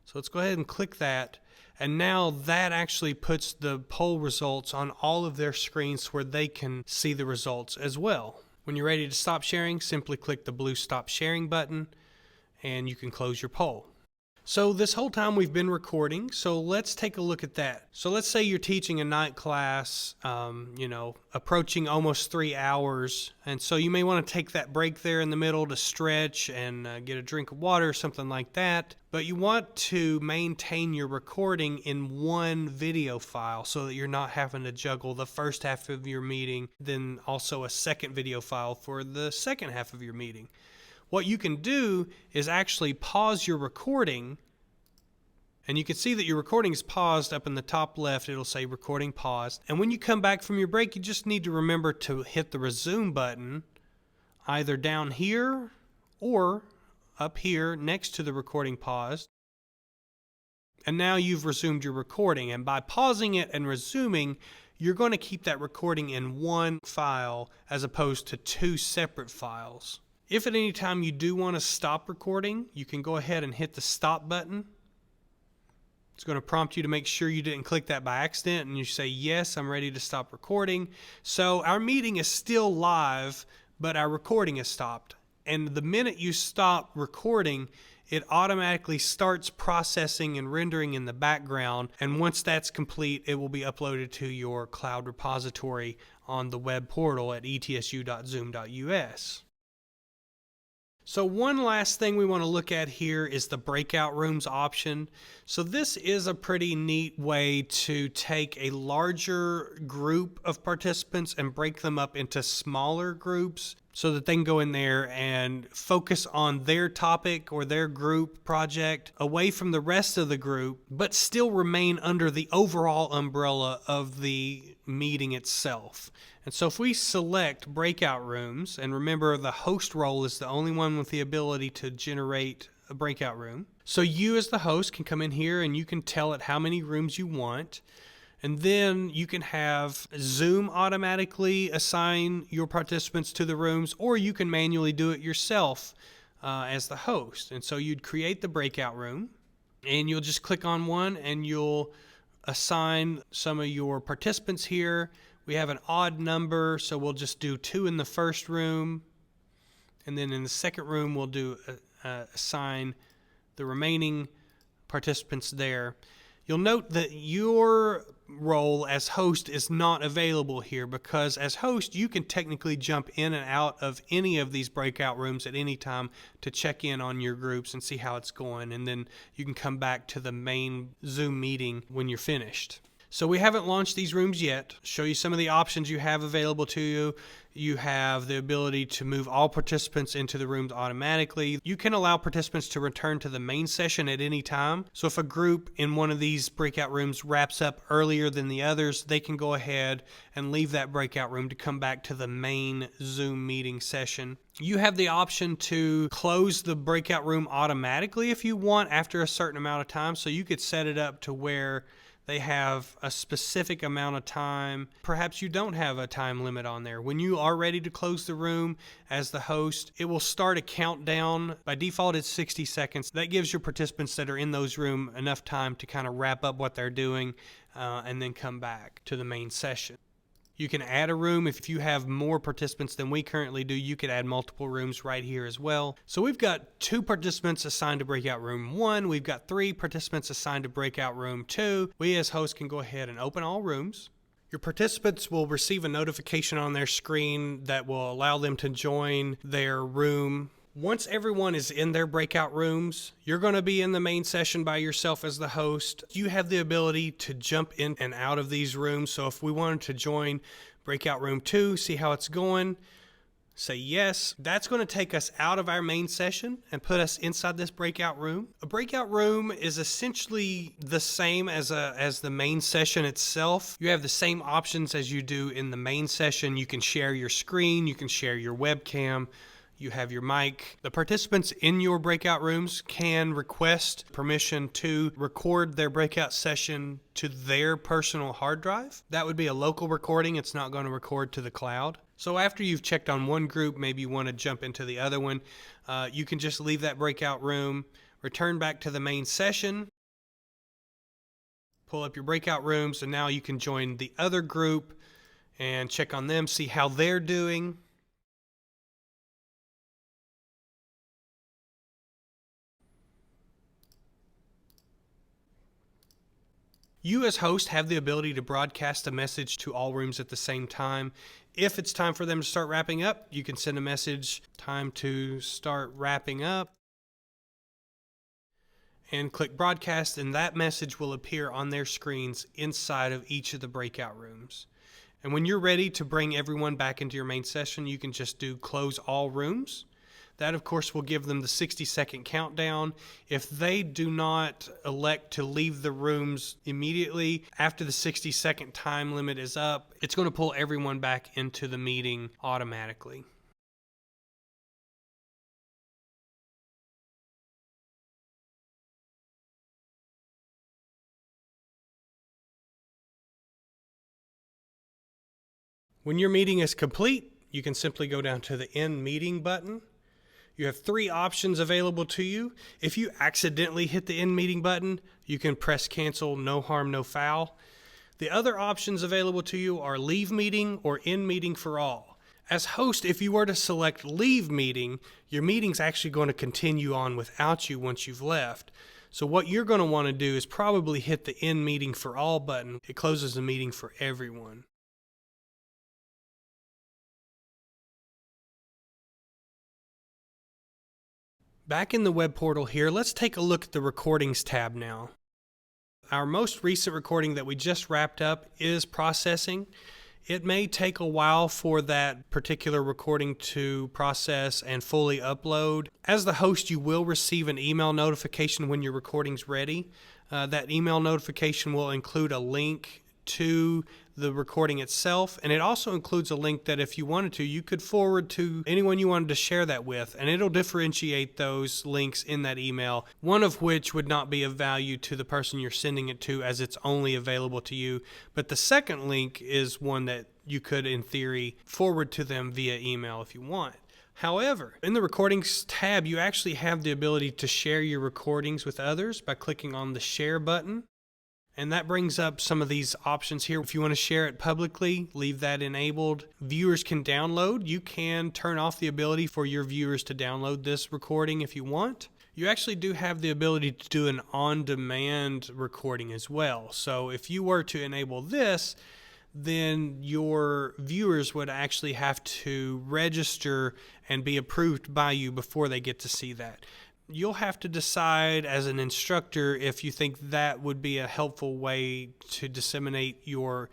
So let's go ahead and click that. And now that actually puts the poll results on all of their screens where they can see the results as well. When you're ready to stop sharing, simply click the blue Stop Sharing button and you can close your poll. So this whole time we've been recording, so let's take a look at that. So let's say you're teaching a night class, approaching almost 3 hours, and so you may want to take that break there in the middle to stretch and get a drink of water or something like that. But you want to maintain your recording in one video file so that you're not having to juggle the first half of your meeting, then also a second video file for the second half of your meeting. What you can do is actually pause your recording, and you can see that your recording is paused up in the top left. It'll say recording paused. And when you come back from your break, you just need to remember to hit the resume button either down here or up here next to the recording paused. And now you've resumed your recording. And by pausing it and resuming, you're going to keep that recording in one file as opposed to two separate files. If at any time you do want to stop recording, you can go ahead and hit the stop button. It's going to prompt you to make sure you didn't click that by accident, and you say, yes, I'm ready to stop recording. So our meeting is still live, but our recording is stopped. And the minute you stop recording, it automatically starts processing and rendering in the background. And once that's complete, it will be uploaded to your cloud repository on the web portal at etsu.zoom.us. So one last thing we want to look at here is the Breakout Rooms option. So this is a pretty neat way to take a larger group of participants and break them up into smaller groups so that they can go in there and focus on their topic or their group project away from the rest of the group, but still remain under the overall umbrella of the meeting itself. And so if we select Breakout Rooms, and remember the host role is the only one with the ability to generate a breakout room. So you as the host can come in here and you can tell it how many rooms you want. And then you can have Zoom automatically assign your participants to the rooms, or you can manually do it yourself as the host. And so you'd create the breakout room, and you'll just click on one and you'll assign some of your participants here. We have an odd number, so we'll just do 2 in the first room, and then in the second room we'll do assign the remaining participants there. You'll note that your role as host is not available here, because as host you can technically jump in and out of any of these breakout rooms at any time to check in on your groups and see how it's going, and then you can come back to the main Zoom meeting when you're finished. So we haven't launched these rooms yet. Show you some of the options you have available to you. You have the ability to move all participants into the rooms automatically. You can allow participants to return to the main session at any time. So if a group in one of these breakout rooms wraps up earlier than the others, they can go ahead and leave that breakout room to come back to the main Zoom meeting session. You have the option to close the breakout room automatically if you want after a certain amount of time. So you could set it up to where they have a specific amount of time. Perhaps you don't have a time limit on there. When you are ready to close the room as the host, it will start a countdown. By default, it's 60 seconds. That gives your participants that are in those rooms enough time to kind of wrap up what they're doing and then come back to the main session. You can add a room. If you have more participants than we currently do, you could add multiple rooms right here as well. So we've got 2 participants assigned to breakout room 1. We've got 3 participants assigned to breakout room 2. We as hosts can go ahead and open all rooms. Your participants will receive a notification on their screen that will allow them to join their room. Once everyone is in their breakout rooms, you're going to be in the main session by yourself as the host. You have the ability to jump in and out of these rooms. So if we wanted to join breakout room 2, see how it's going, say yes. That's going to take us out of our main session and put us inside this breakout room. A breakout room is essentially the same as the main session itself. You have the same options as you do in the main session. You can share your screen, you can share your webcam, you have your mic. The participants in your breakout rooms can request permission to record their breakout session to their personal hard drive. That would be a local recording. It's not going to record to the cloud. So after you've checked on one group, maybe you want to jump into the other one, you can just leave that breakout room, return back to the main session, pull up your breakout rooms, and now you can join the other group and check on them, see how they're doing. You as host have the ability to broadcast a message to all rooms at the same time. If it's time for them to start wrapping up, you can send a message, time to start wrapping up, and click broadcast, and that message will appear on their screens inside of each of the breakout rooms. And when you're ready to bring everyone back into your main session, you can just do close all rooms. That, of course, will give them the 60-second countdown. If they do not elect to leave the rooms immediately after the 60-second time limit is up, it's going to pull everyone back into the meeting automatically. When your meeting is complete, you can simply go down to the End Meeting button. You have 3 options available to you. If you accidentally hit the End Meeting button, you can press cancel, no harm, no foul. The other options available to you are Leave Meeting or End Meeting for All. As host, if you were to select Leave Meeting, your meeting's actually going to continue on without you once you've left. So what you're going to want to do is probably hit the End Meeting for All button. It closes the meeting for everyone. Back in the web portal here, let's take a look at the Recordings tab now. Our most recent recording that we just wrapped up is processing. It may take a while for that particular recording to process and fully upload. As the host, you will receive an email notification when your recording's ready. That email notification will include a link to the recording itself, and it also includes a link that if you wanted to, you could forward to anyone you wanted to share that with, and it'll differentiate those links in that email, one of which would not be of value to the person you're sending it to as it's only available to you, but the second link is one that you could, in theory, forward to them via email if you want. However, in the Recordings tab, you actually have the ability to share your recordings with others by clicking on the Share button. And that brings up some of these options here. If you want to share it publicly, leave that enabled. Viewers can download. You can turn off the ability for your viewers to download this recording if you want. You actually do have the ability to do an on-demand recording as well. So if you were to enable this, then your viewers would actually have to register and be approved by you before they get to see that. You'll have to decide as an instructor if you think that would be a helpful way to disseminate your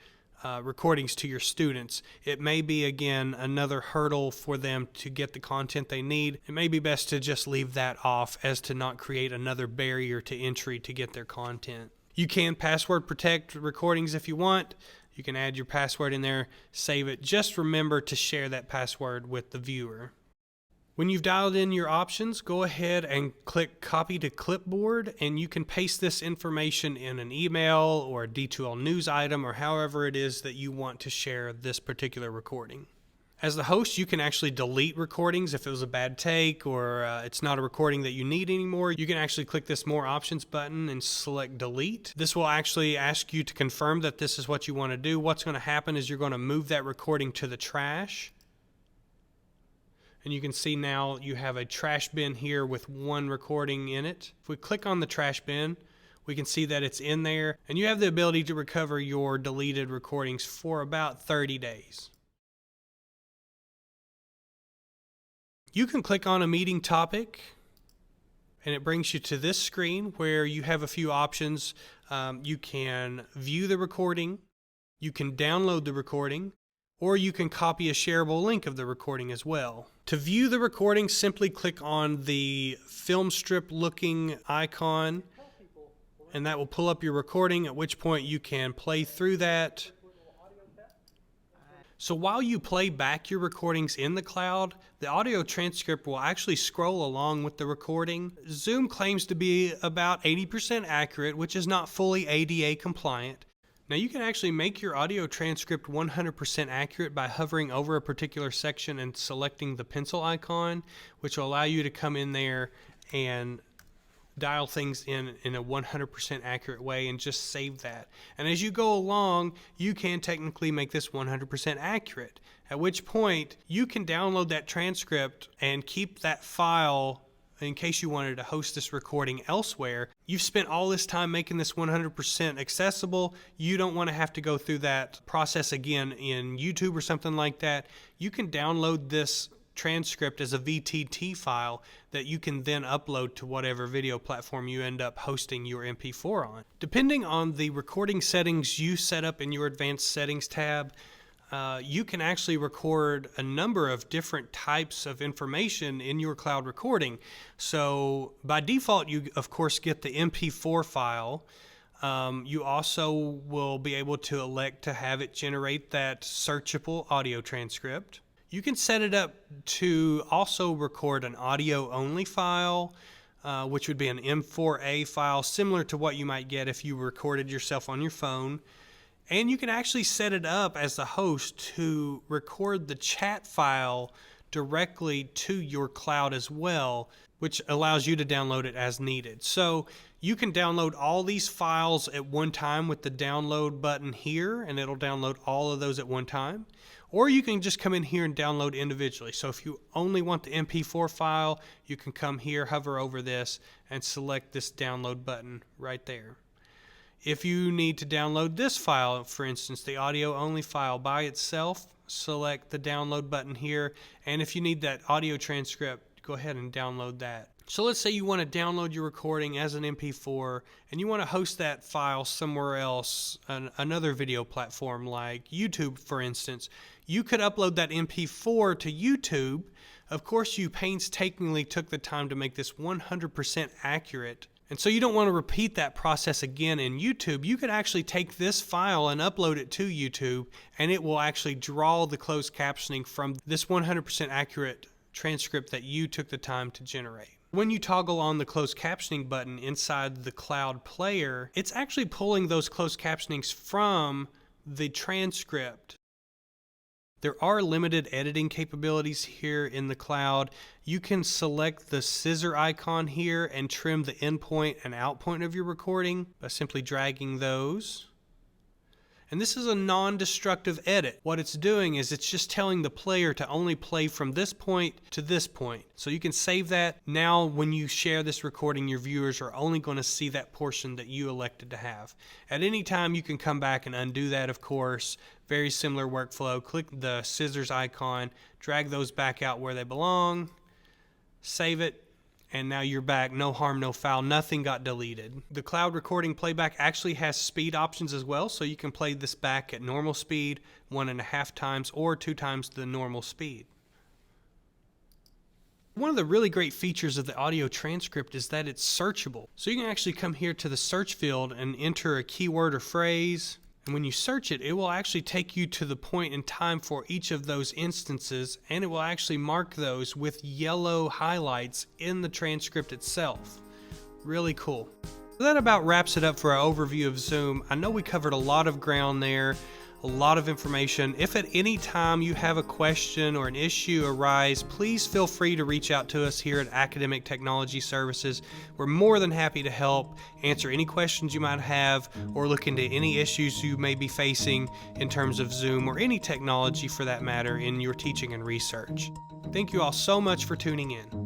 recordings to your students. It may be, again, another hurdle for them to get the content they need. It may be best to just leave that off as to not create another barrier to entry to get their content. You can password protect recordings if you want. You can add your password in there, save it. Just remember to share that password with the viewer. When you've dialed in your options, go ahead and click Copy to Clipboard, and you can paste this information in an email or a D2L news item or however it is that you want to share this particular recording. As the host, you can actually delete recordings if it was a bad take or it's not a recording that you need anymore. You can actually click this More Options button and select Delete. This will actually ask you to confirm that this is what you want to do. What's going to happen is you're going to move that recording to the trash. And you can see now you have a trash bin here with one recording in it. If we click on the trash bin, we can see that it's in there, and you have the ability to recover your deleted recordings for about 30 days. You can click on a meeting topic, and it brings you to this screen where you have a few options. You can view the recording, you can download the recording, or you can copy a shareable link of the recording as well. To view the recording, simply click on the film strip looking icon, and that will pull up your recording, at which point you can play through that. So while you play back your recordings in the cloud, the audio transcript will actually scroll along with the recording. Zoom claims to be about 80% accurate, which is not fully ADA compliant. Now you can actually make your audio transcript 100% accurate by hovering over a particular section and selecting the pencil icon, which will allow you to come in there and dial things in a 100% accurate way and just save that. And as you go along, you can technically make this 100% accurate, at which point you can download that transcript and keep that file in case you wanted to host this recording elsewhere. You've spent all this time making this 100% accessible. You don't want to have to go through that process again in YouTube or something like that. You can download this transcript as a VTT file that you can then upload to whatever video platform you end up hosting your MP4 on. Depending on the recording settings you set up in your Advanced Settings tab, you can actually record a number of different types of information in your cloud recording. So by default, you of course get the MP4 file. You also will be able to elect to have it generate that searchable audio transcript. You can set it up to also record an audio only file, which would be an M4A file, similar to what you might get if you recorded yourself on your phone. And you can actually set it up as the host to record the chat file directly to your cloud as well, which allows you to download it as needed. So you can download all these files at one time with the download button here, and it'll download all of those at one time. Or you can just come in here and download individually. So if you only want the MP4 file, you can come here, hover over this, and select this download button right there. If you need to download this file, for instance, the audio only file by itself, select the download button here. And if you need that audio transcript, go ahead and download that. So let's say you want to download your recording as an MP4 and you want to host that file somewhere else, another video platform like YouTube, for instance. You could upload that MP4 to YouTube. Of course, you painstakingly took the time to make this 100% accurate. And so you don't want to repeat that process again in YouTube. You could actually take this file and upload it to YouTube, and it will actually draw the closed captioning from this 100% accurate transcript that you took the time to generate. When you toggle on the closed captioning button inside the cloud player, it's actually pulling those closed captionings from the transcript. There are limited editing capabilities here in the cloud. You can select the scissor icon here and trim the in point and out point of your recording by simply dragging those. And this is a non-destructive edit. What it's doing is it's just telling the player to only play from this point to this point. So you can save that. Now when you share this recording, your viewers are only going to see that portion that you elected to have. At any time you can come back and undo that, of course. Very similar workflow. Click the scissors icon, drag those back out where they belong, save it, and now you're back. No harm, no foul. Nothing got deleted. The cloud recording playback actually has speed options as well, so you can play this back at normal speed, 1.5 times or 2 times the normal speed. One of the really great features of the audio transcript is that it's searchable. So you can actually come here to the search field and enter a keyword or phrase. And when you search it, it will actually take you to the point in time for each of those instances, and it will actually mark those with yellow highlights in the transcript itself. Really cool. So that about wraps it up for our overview of Zoom. I know we covered a lot of ground there, a lot of information. If at any time you have a question or an issue arise, please feel free to reach out to us here at Academic Technology Services. We're more than happy to help answer any questions you might have or look into any issues you may be facing in terms of Zoom or any technology for that matter in your teaching and research. Thank you all so much for tuning in.